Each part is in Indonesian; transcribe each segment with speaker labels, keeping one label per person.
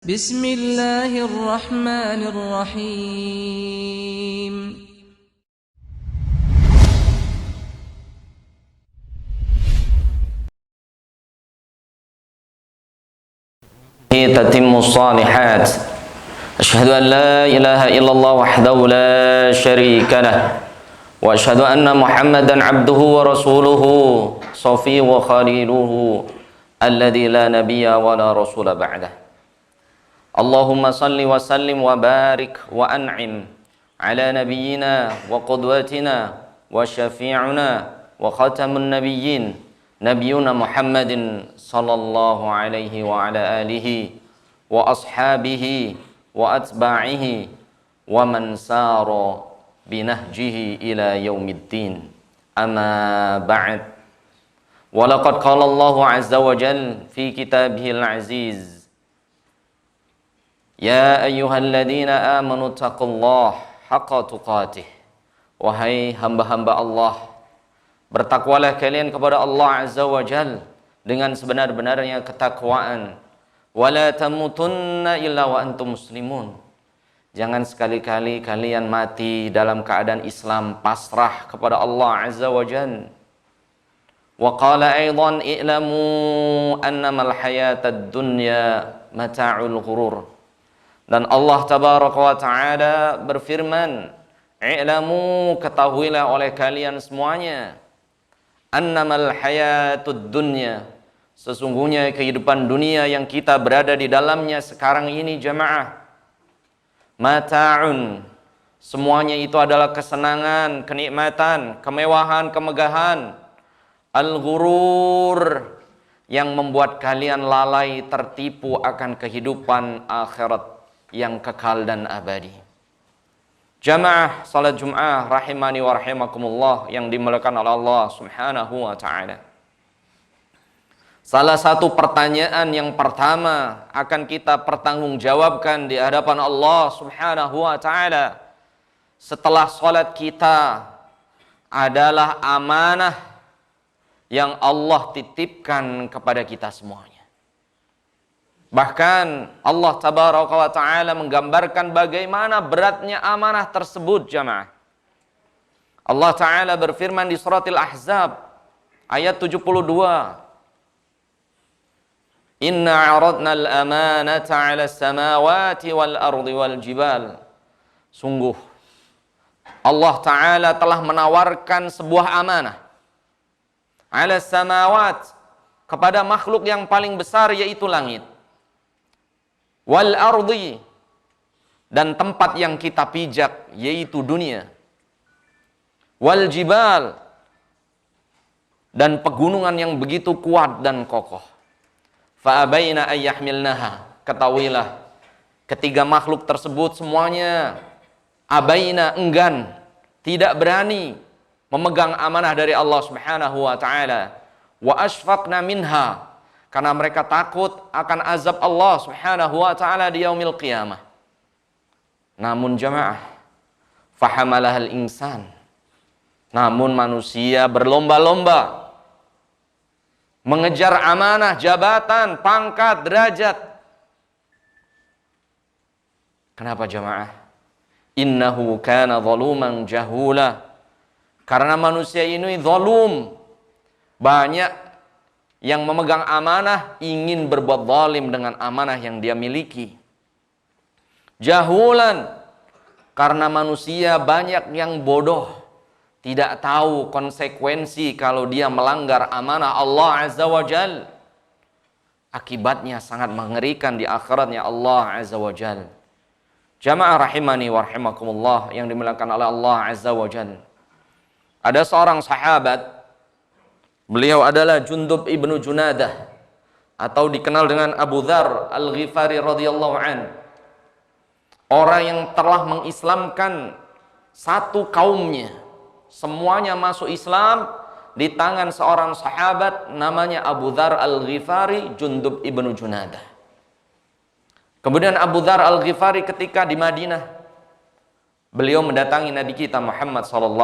Speaker 1: بسم الله الرحمن الرحيم
Speaker 2: تتم الصالحات أشهد أن لا إله إلا الله وحده لا شريك له وأشهد أن محمدا عبده ورسوله صفيه وخليله الذي لا نبي ولا رسول بعده اللهم صل وسلم وبارك وأنعم على نبينا وقدوتنا وشفيعنا وختم النبيين نبينا محمد صلى الله عليه وعلى آله وأصحابه وأتباعه ومن سار بنهجه إلى يوم الدين أما بعد ولقد قال الله عز وجل في كتابه العزيز يا أيها الذين آمنوا اتقوا الله حق تقاته wahai hamba-hamba Allah, bertakwalah kalian kepada Allah Azza wa Jal dengan sebenar-benarnya ketakwaan. Wala tamutunna illa wa antum muslimun. Jangan sekali-kali kalian mati dalam keadaan Islam, pasrah kepada Allah Azza wa Jal. Wa qala aidan i'lamu annamal hayatad dunya mata'ul ghurur. Dan Allah Tabaraka wa Ta'ala berfirman, i'lamu, ketahuilah oleh kalian semuanya, annamal hayatud dunya, sesungguhnya kehidupan dunia yang kita berada di dalamnya sekarang ini jamaah, mata'un, semuanya itu adalah kesenangan, kenikmatan, kemewahan, kemegahan, al-ghurur, yang membuat kalian lalai tertipu akan kehidupan akhirat yang kekal dan abadi. Jamaah salat Jum'ah rahimani wa rahimakumullah yang dimuliakan oleh Allah Subhanahu wa Ta'ala. Salah satu pertanyaan yang pertama akan kita pertanggungjawabkan di hadapan Allah Subhanahu wa Ta'ala setelah salat kita adalah amanah yang Allah titipkan kepada kita semuanya. Bahkan Allah Tabaraka wa Ta'ala menggambarkan bagaimana beratnya amanah tersebut jamaah. Allah Ta'ala berfirman di surat Al-Ahzab ayat 72. Inna aradna al-amanata ala samawati wal ardi wal jibal. Sungguh Allah Ta'ala telah menawarkan sebuah amanah ala samawat, kepada makhluk yang paling besar yaitu langit, wal ardi, dan tempat yang kita pijak yaitu dunia, wal jibal, dan pegunungan yang begitu kuat dan kokoh. Fa abaina ayyahmilnaha, ketahuilah ketiga makhluk tersebut semuanya abaina, enggan, tidak berani memegang amanah dari Allah Subhanahu wa Ta'ala. Wa asfaqna minha, karena mereka takut akan azab Allah Subhanahu wa Ta'ala di yaumil qiyamah. Namun jamaah, fahamalahal insan, namun manusia berlomba-lomba mengejar amanah, jabatan, pangkat, derajat. Kenapa jamaah? Innahu kana zaluman jahula, karena manusia ini zalum, banyak yang memegang amanah ingin berbuat zalim dengan amanah yang dia miliki. Jahulan, karena manusia banyak yang bodoh, tidak tahu konsekuensi kalau dia melanggar amanah Allah Azza wa Jal. Akibatnya sangat mengerikan di akhiratnya Allah Azza wa Jal. Jamaah rahimani wa rahimakumullah yang dimuliakan oleh Allah Azza wa Jal. Ada seorang sahabat, beliau adalah Jundub ibnu Junadah, atau dikenal dengan Abu Dzar al-Ghifari radhiyallahu an. Orang yang telah mengislamkan satu kaumnya, semuanya masuk Islam di tangan seorang sahabat namanya Abu Dzar al-Ghifari, Jundub ibnu Junadah. Kemudian Abu Dzar al-Ghifari ketika di Madinah, beliau mendatangi Nabi kita Muhammad SAW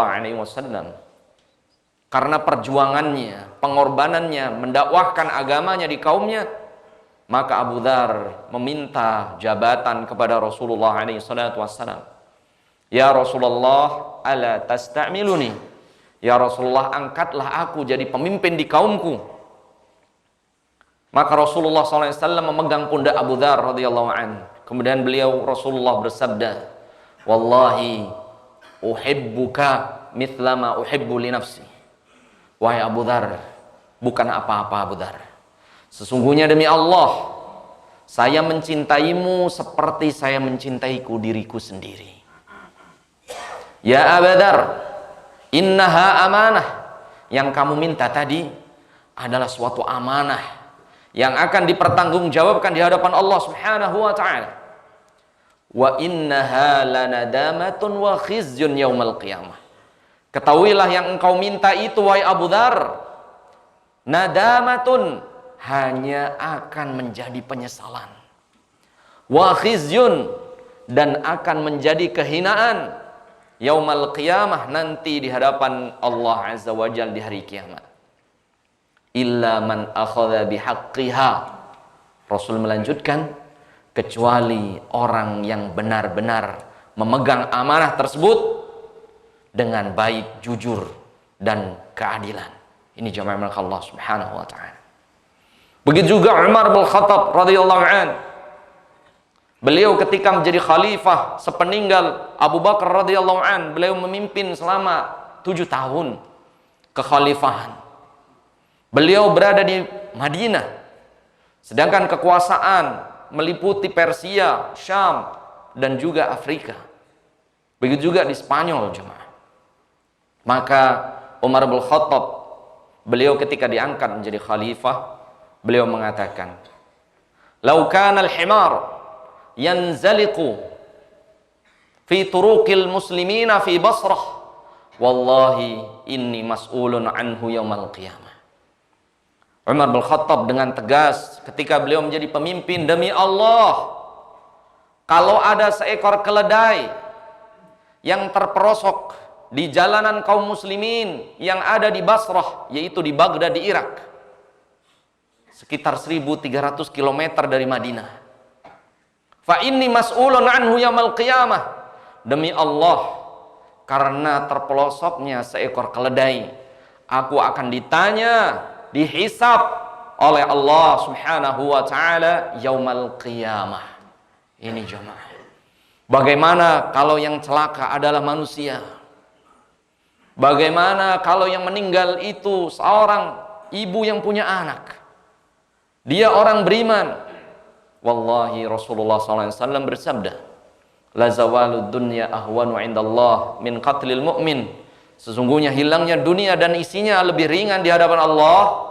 Speaker 2: karena perjuangannya, pengorbanannya, mendakwahkan agamanya di kaumnya. Maka Abu Dzar meminta jabatan kepada Rasulullah SAW. Ya Rasulullah, ala tasta'miluni? Ya Rasulullah, angkatlah aku jadi pemimpin di kaumku. Maka Rasulullah SAW memegang pundak Abu Dzar radhiyallahu an. Kemudian Rasulullah bersabda, Wallahi uhibbuka mithlama uhibbu li nafsi. Wahai Abu Dzar, bukan apa-apa Abu Dzar. Sesungguhnya demi Allah, saya mencintaimu seperti saya mencintaiku diriku sendiri. Ya Abu Dzar, innaha amanah. Yang kamu minta tadi adalah suatu amanah yang akan dipertanggungjawabkan di hadapan Allah Subhanahu wa taala. Wa innaha lanadamatun wa khizyun yaumal qiyamah. Ketahuilah yang engkau minta itu wahai Abu Dzar, nadamatun, hanya akan menjadi penyesalan. Wa khizyun, dan akan menjadi kehinaan yaumal qiyamah, nanti di hadapan Allah Azza wa Jalla di hari kiamat. Illa man akhadha bihaqqiha. Rasul melanjutkan, kecuali orang yang benar-benar memegang amanah tersebut dengan baik, jujur, dan keadilan. Ini jamaah Allah Subhanahu wa taala. Begitu juga Umar bin Khattab radhiyallahu an. Beliau ketika menjadi khalifah sepeninggal Abu Bakar radhiyallahu an, beliau memimpin selama 7 tahun kekhalifahan. Beliau berada di Madinah, sedangkan kekuasaan meliputi Persia, Syam, dan juga Afrika. Begitu juga di Spanyol, jemaah. Maka Umar bin Khattab, beliau ketika diangkat menjadi khalifah, beliau mengatakan, "Lau kana al-himar yanzaliqu fi turuqil muslimina fi Basrah, wallahi inni mas'ulun anhu yaumal qiyamah." Umar bin Khattab dengan tegas ketika beliau menjadi pemimpin, demi Allah, kalau ada seekor keledai yang terperosok di jalanan kaum muslimin yang ada di Basrah, yaitu di Baghdad di Irak, sekitar 1300 km dari Madinah, fa inni mas'ulun anhu yaumal qiyamah, demi Allah, karena terpelosoknya seekor keledai, aku akan ditanya, dihisab oleh Allah Subhanahu wa taala yaumal qiyamah. Ini jemaah. Bagaimana kalau yang celaka adalah manusia? Bagaimana kalau yang meninggal itu seorang ibu yang punya anak? Dia orang beriman. Wallahi Rasulullah SAW bersabda, la zawalud dunya ahwanu indallah min qatlil mu'min. Sesungguhnya hilangnya dunia dan isinya lebih ringan di hadapan Allah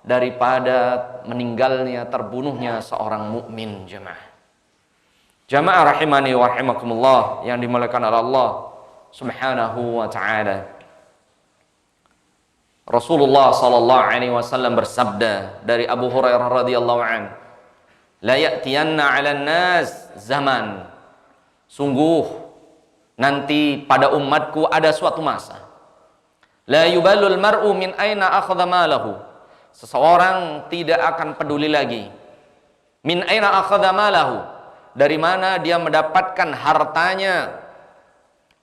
Speaker 2: daripada meninggalnya, terbunuhnya seorang mukmin, jemaah. Jamaah rahimani wa rahimakumullah yang dimuliakan oleh Allah Subhanahu wa taala. Rasulullah sallallahu alaihi wasallam bersabda dari Abu Hurairah radhiyallahu an, la ya'tiyanna 'alan nas zaman, sungguh nanti pada umatku ada suatu masa, la yubalul mar'u min aina akhadha malahu, seseorang tidak akan peduli lagi min aina akhadha malahu, dari mana dia mendapatkan hartanya,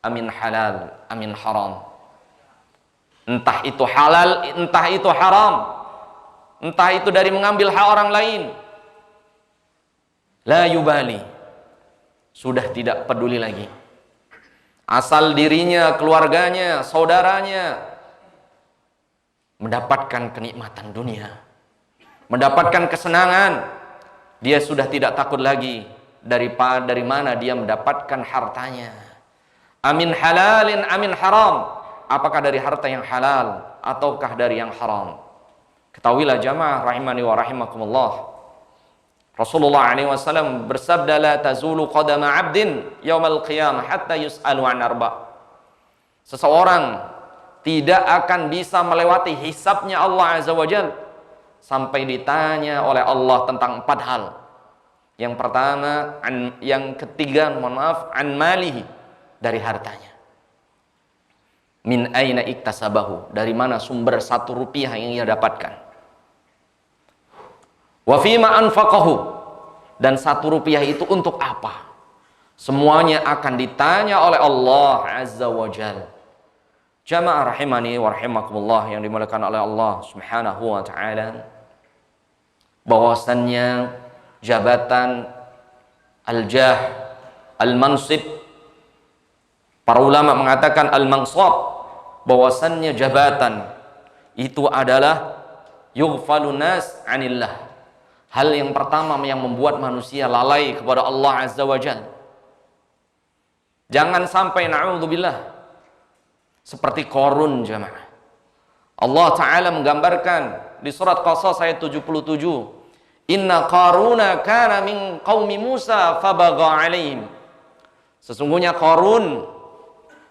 Speaker 2: amin halal amin haram, entah itu halal, entah itu haram, entah itu dari mengambil hak orang lain. La yubali, sudah tidak peduli lagi. Asal dirinya, keluarganya, saudaranya mendapatkan kenikmatan dunia, mendapatkan kesenangan, dia sudah tidak takut lagi dari mana dia mendapatkan hartanya. Amin halalin amin haram, apakah dari harta yang halal ataukah dari yang haram. Ketahuilah jamaah rahimani wa rahimakumullah, Rasulullah SAW bersabda, la tazulu qadama 'abdin yaumal qiyamah hatta yus'alu 'an arba. Seseorang tidak akan bisa melewati hisabnya Allah Azza wa Jalla sampai ditanya oleh Allah tentang 4 hal. Yang pertama, yang ketiga, an malihi, dari hartanya. Min aina iktasabahu, dari mana sumber 1 rupiah yang ia dapatkan. Wa fima anfaqahu, dan 1 rupiah itu untuk apa? Semuanya akan ditanya oleh Allah Azza wa Jalla. Jamaah rahimani wa rahimakumullah yang dimuliakan oleh Allah Subhanahu wa taala, bahwasannya jabatan, al-jah, al-mansib, para ulama mengatakan al-mansab, bahwasannya jabatan itu adalah yughfalun nas anillah. Hal yang pertama yang membuat manusia lalai kepada Allah Azza wa Jalla. Jangan sampai na'udzubillah seperti Qarun, jamaah. Allah Ta'ala menggambarkan di surat Qasas ayat 77, Inna Qaruna kana min qaumi Musa fabagha alaihim. Sesungguhnya Qarun,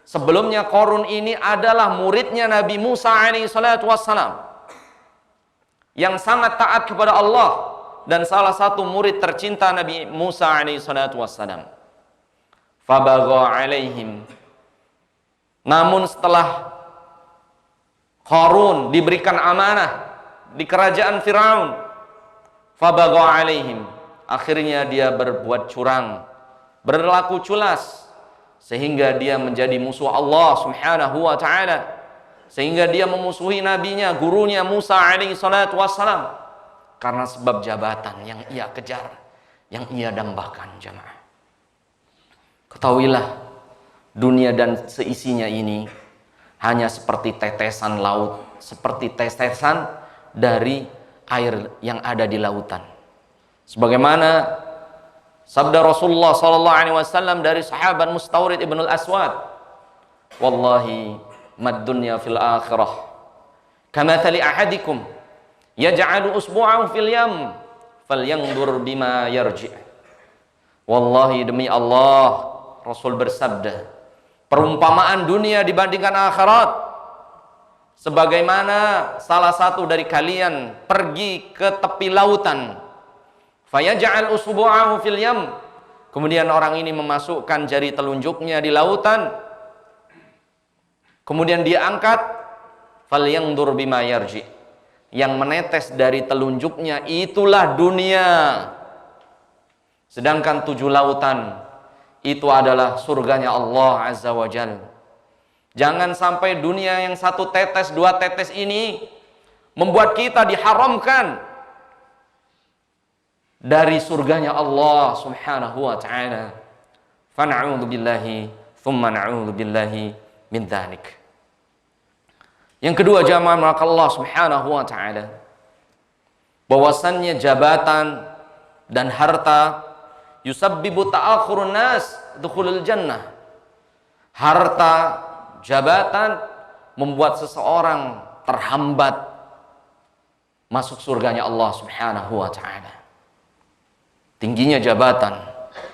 Speaker 2: sebelumnya Qarun ini adalah muridnya Nabi Musa alaihi salatu wassalam, yang sangat taat kepada Allah dan salah satu murid tercinta Nabi Musa alaihi salatu wassalam. Fabagha alaihim. Namun setelah Qarun diberikan amanah di kerajaan Firaun, fabagha alaihim, akhirnya dia berbuat curang, berlaku culas, sehingga dia menjadi musuh Allah Subhanahu wa taala, sehingga dia memusuhi nabinya, gurunya Musa alaihi salatu wassalam, karena sebab jabatan yang ia kejar, yang ia dambakan, jamaah. Ketahuilah, dunia dan seisinya ini hanya seperti tetesan laut, seperti tetesan dari air yang ada di lautan. Sebagaimana sabda Rasulullah SAW dari sahabat Mustawrid ibn al-Aswad, wallahi mad dunya fil akhirah kamathali ahadikum yaj'alu usbu'ahu fil yam falyanzur bima yarji'. Wallahi, demi Allah, Rasul bersabda, perumpamaan dunia dibandingkan akhirat sebagaimana salah satu dari kalian pergi ke tepi lautan, fayaj'al usbu'ahu fil yam, kemudian orang ini memasukkan jari telunjuknya di lautan, kemudian dia angkat, falyanzur bima yarji, yang menetes dari telunjuknya itulah dunia, sedangkan 7 lautan itu adalah surganya Allah Azza wa Jalla. Jangan sampai dunia yang 1 tetes, 2 tetes ini membuat kita diharamkan dari surganya Allah Subhanahu wa ta'ala. Fana'udhu billahi thumma na'udhu billahi min dhalik. Yang kedua, jamaah maka Allah Subhanahu wa ta'ala, bahwasannya jabatan dan harta yusabbibu ta'akhurun nas dukhulul jannah. Harta, jabatan membuat seseorang terhambat masuk surganya Allah Subhanahu wa ta'ala. Tingginya jabatan,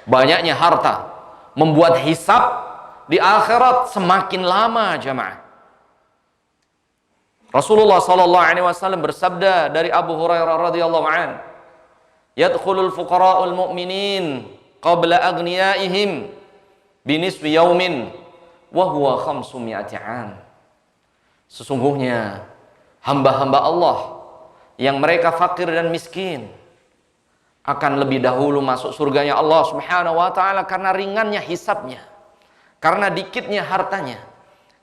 Speaker 2: banyaknya harta membuat hisab di akhirat semakin lama, jamaah. Rasulullah SAW bersabda dari Abu Hurairah radhiyallahu anhu, yadkhulul fuqara'ul mu'minin qabla aghniyaihim binisfi yaumin wa huwa 500 'am. Sesungguhnya hamba-hamba Allah yang mereka fakir dan miskin akan lebih dahulu masuk surganya Allah Subhanahu wa ta'ala karena ringannya hisabnya, karena dikitnya hartanya,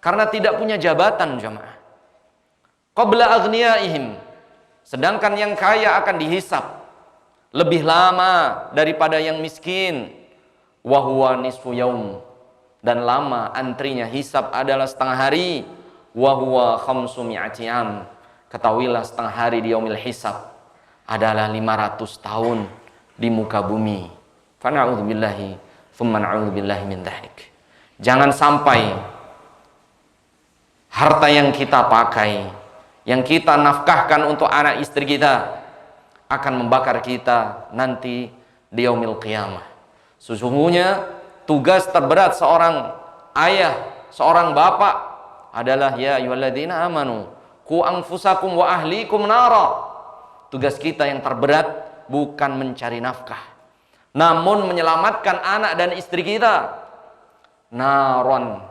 Speaker 2: karena tidak punya jabatan, jamaah. Qabla aghniyaihim, sedangkan yang kaya akan dihisab lebih lama daripada yang miskin. Wa huwa nisfu yaum, dan lama antrinya hisab adalah setengah hari. Wa huwa 500 'am, ketahuilah setengah hari di yaumil hisab adalah 500 tahun di muka bumi. Fa na'udzubillahi thumma na'udzubillahi min dzalik. Jangan sampai harta yang kita pakai, yang kita nafkahkan untuk anak istri kita, akan membakar kita nanti di yaumil qiyamah. Sesungguhnya tugas terberat seorang ayah, seorang bapak adalah ya ayyuhalladzina amanu qu anfusakum wa ahlikum nara. Tugas kita yang terberat bukan mencari nafkah, namun menyelamatkan anak dan istri kita naron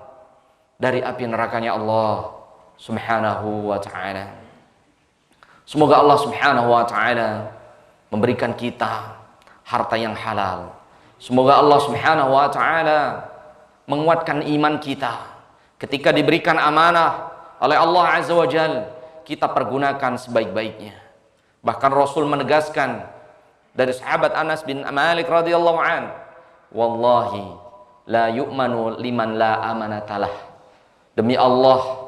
Speaker 2: dari api nerakanya Allah Subhanahu wa ta'ala. Semoga Allah Subhanahu wa ta'ala memberikan kita harta yang halal. Semoga Allah Subhanahu wa taala menguatkan iman kita. Ketika diberikan amanah oleh Allah Azza wa Jalla, kita pergunakan sebaik-baiknya. Bahkan Rasul menegaskan dari sahabat Anas bin Malik radhiyallahu an, wallahi la yu'manu liman la amanatalah. Demi Allah,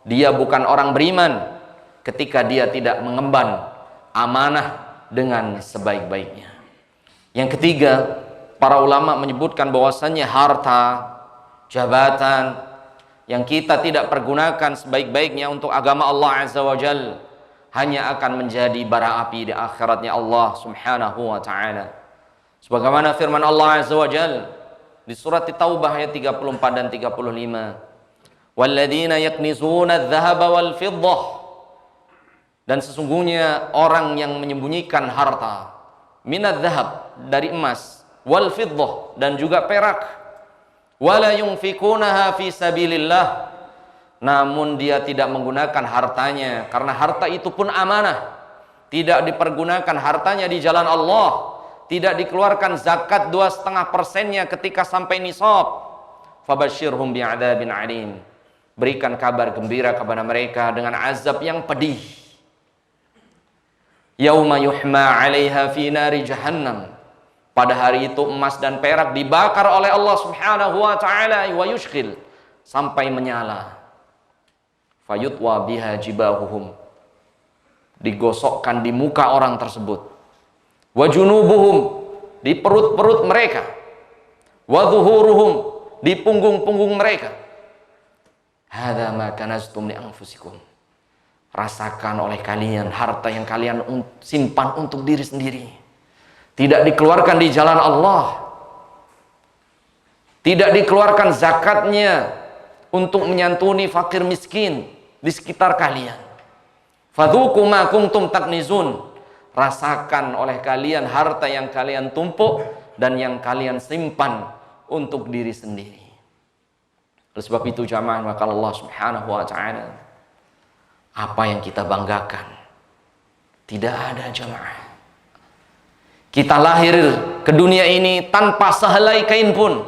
Speaker 2: dia bukan orang beriman ketika dia tidak mengemban amanah dengan sebaik-baiknya. Yang ketiga, para ulama menyebutkan bahwasannya harta, jabatan yang kita tidak pergunakan sebaik-baiknya untuk agama Allah Azza wa Jalla hanya akan menjadi bara api di akhiratnya Allah Subhanahu wa taala. Sebagaimana firman Allah Azza wa Jalla di surat Taubah ayat 34 dan 35. Walladzina yaknizuna adh-dhahaba wal fiddah. Dan sesungguhnya orang yang menyembunyikan harta minadh dhahab dari emas, wal fiddah dan juga perak, wala yunfikunaha fi sabilillah, namun dia tidak menggunakan hartanya karena harta itu pun amanah, tidak dipergunakan hartanya di jalan Allah, tidak dikeluarkan zakat 2,5%-nya ketika sampai nisab. Fabashshirhum bi'adzabin alim, berikan kabar gembira kepada mereka dengan azab yang pedih. Yauma yuhma 'alaiha fi nari jahannam, pada hari itu emas dan perak dibakar oleh Allah Subhanahu wa taala wa yushkhil, sampai menyala. Fayutwa biha jibahuhum, digosokkan di muka orang tersebut. Wa junubuhum, di perut-perut mereka. Wa dhuhuruhum, di punggung-punggung mereka. Hadza ma kanaztum li anfusikum, rasakan oleh kalian harta yang kalian simpan untuk diri sendiri, tidak dikeluarkan di jalan Allah, tidak dikeluarkan zakatnya untuk menyantuni fakir miskin di sekitar kalian. Fadzuqu ma kuntum taknizun, rasakan oleh kalian harta yang kalian tumpuk dan yang kalian simpan untuk diri sendiri. Oleh sebab itu jamaah, maka Allah Subhanahu wa taala, apa yang kita banggakan tidak ada jamaah. Kita lahir ke dunia ini tanpa sehelai kain pun.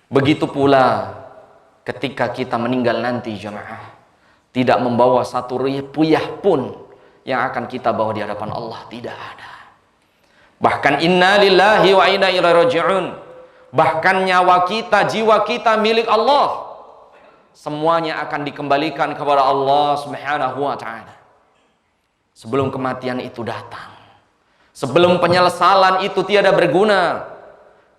Speaker 2: Begitu pula ketika kita meninggal nanti jamaah, tidak membawa satu rupiah pun yang akan kita bawa di hadapan Allah, tidak ada. Bahkan inna lillahi wa inna ilaihi raji'un, bahkan nyawa kita, jiwa kita milik Allah. Semuanya akan dikembalikan kepada Allah Subhanahu wa taala. Sebelum kematian itu datang, sebelum penyesalan itu tiada berguna,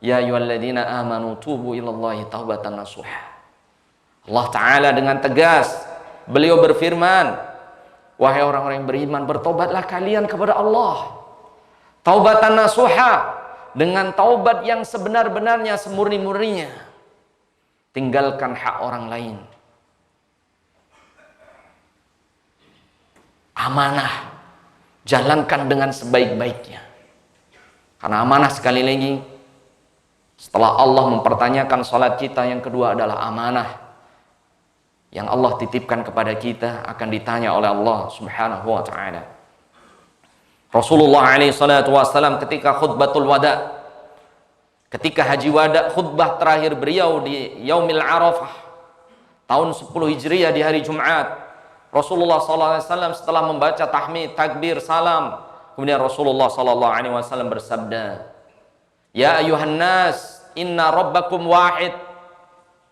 Speaker 2: ya ayyuhalladzina amanu tubu ilallahi taubatan nasuha. Allah taala dengan tegas beliau berfirman, wahai orang-orang yang beriman, bertobatlah kalian kepada Allah. Taubatan nasuha, dengan taubat yang sebenar-benarnya, semurni-murninya. Tinggalkan hak orang lain. Amanah, jalankan dengan sebaik-baiknya. Karena amanah, sekali lagi, setelah Allah mempertanyakan salat kita, yang kedua adalah amanah yang Allah titipkan kepada kita akan ditanya oleh Allah Subhanahu wa taala. Rasulullah alaihi salatu wasallam ketika khutbatul wada, ketika haji wada, khutbah terakhir beliau di Yaumil Arafah tahun 10 Hijriah di hari Jumat, Rasulullah sallallahu alaihi wasallam setelah membaca tahmid, takbir, salam, kemudian Rasulullah sallallahu alaihi wasallam bersabda, ya ayuhan nas, inna rabbakum wahid,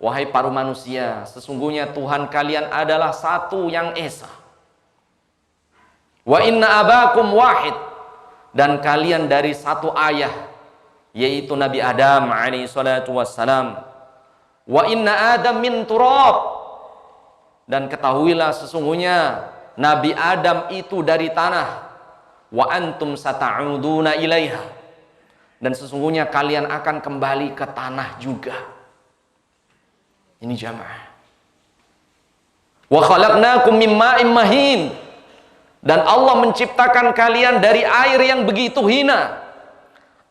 Speaker 2: wahai para manusia, sesungguhnya Tuhan kalian adalah satu yang esa. Wa inna abakum wahid, dan kalian dari satu ayah, yaitu Nabi Adam alaihi salatu wassalam. Wa inna Adam min turab, dan ketahuilah sesungguhnya Nabi Adam itu dari tanah. Wa antum sata'uduna ilaiha, dan sesungguhnya kalian akan kembali ke tanah juga. Ini jamaah. Wa khalaqnakum min ma'in mahin, dan Allah menciptakan kalian dari air yang begitu hina.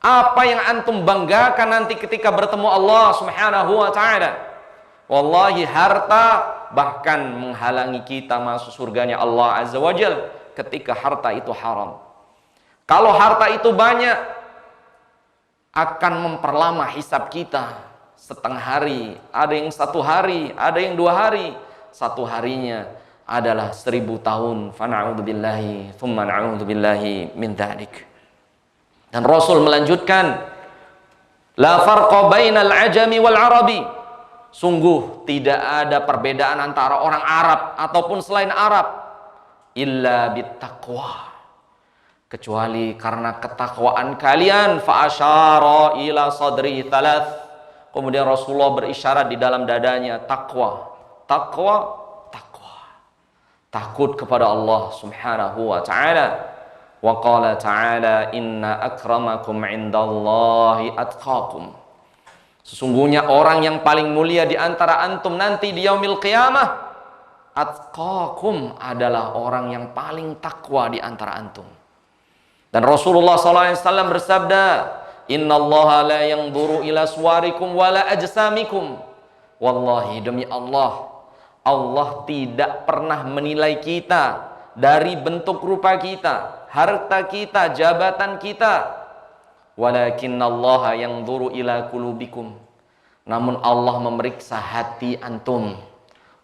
Speaker 2: Apa yang antum banggakan nanti ketika bertemu Allah Subhanahu wa taala? Wallahi harta bahkan menghalangi kita masuk surganya Allah Azza wa Jalla ketika harta itu haram. Kalau harta itu banyak, akan memperlama hisab kita. Setengah hari, ada yang 1 hari, ada yang 2 hari. 1 harinya adalah 1000 tahun. Fana'udzubillahi, thumma na'udzubillahi min dzalik. Dan Rasul melanjutkan, la farqa bainal ajami wal arabi. Sungguh tidak ada perbedaan antara orang Arab ataupun selain Arab, illa bittaqwa, kecuali karena ketakwaan kalian. Fa asyara ila sadri thalath. Kemudian Rasulullah berisyarat di dalam dadanya, takwa, takwa, takwa. Takut kepada Allah Subhanahu wa ta'ala. Wa qala ta'ala, inna akramakum indallahi atqakum. Sesungguhnya orang yang paling mulia di antara antum nanti di yaumil qiyamah, atqakum, adalah orang yang paling takwa di antara antum. Dan Rasulullah SAW bersabda, innallaha la yanzuru ila suwarikum wala ajsamikum. Wallahi, demi Allah, Allah tidak pernah menilai kita dari bentuk rupa kita, harta kita, jabatan kita. Walakinnallaha yanzuru ila qulubikum. Namun Allah memeriksa hati antum,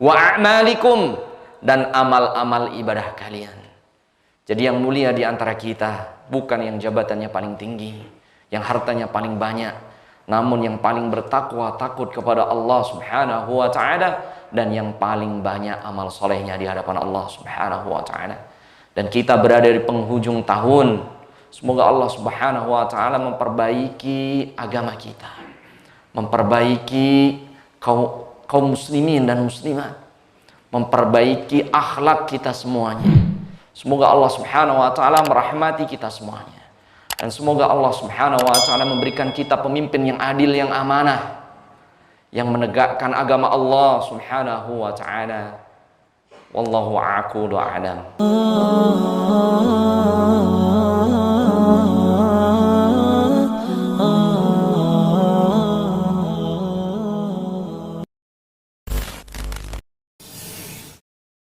Speaker 2: wa a'malikum, dan amal-amal ibadah kalian. Jadi yang mulia di antara kita bukan yang jabatannya paling tinggi, yang hartanya paling banyak, namun yang paling bertakwa, takut kepada Allah Subhanahu wa ta'ala, dan yang paling banyak amal solehnya di hadapan Allah Subhanahu wa ta'ala. Dan kita berada di penghujung tahun. Semoga Allah Subhanahu wa ta'ala memperbaiki agama kita, memperbaiki kaum muslimin dan muslimat, memperbaiki akhlak kita semuanya. Semoga Allah Subhanahu wa ta'ala merahmati kita semuanya. Dan semoga Allah Subhanahu wa ta'ala memberikan kita pemimpin yang adil, yang amanah, yang menegakkan agama Allah Subhanahu wa ta'ala. Wallahu a'lam.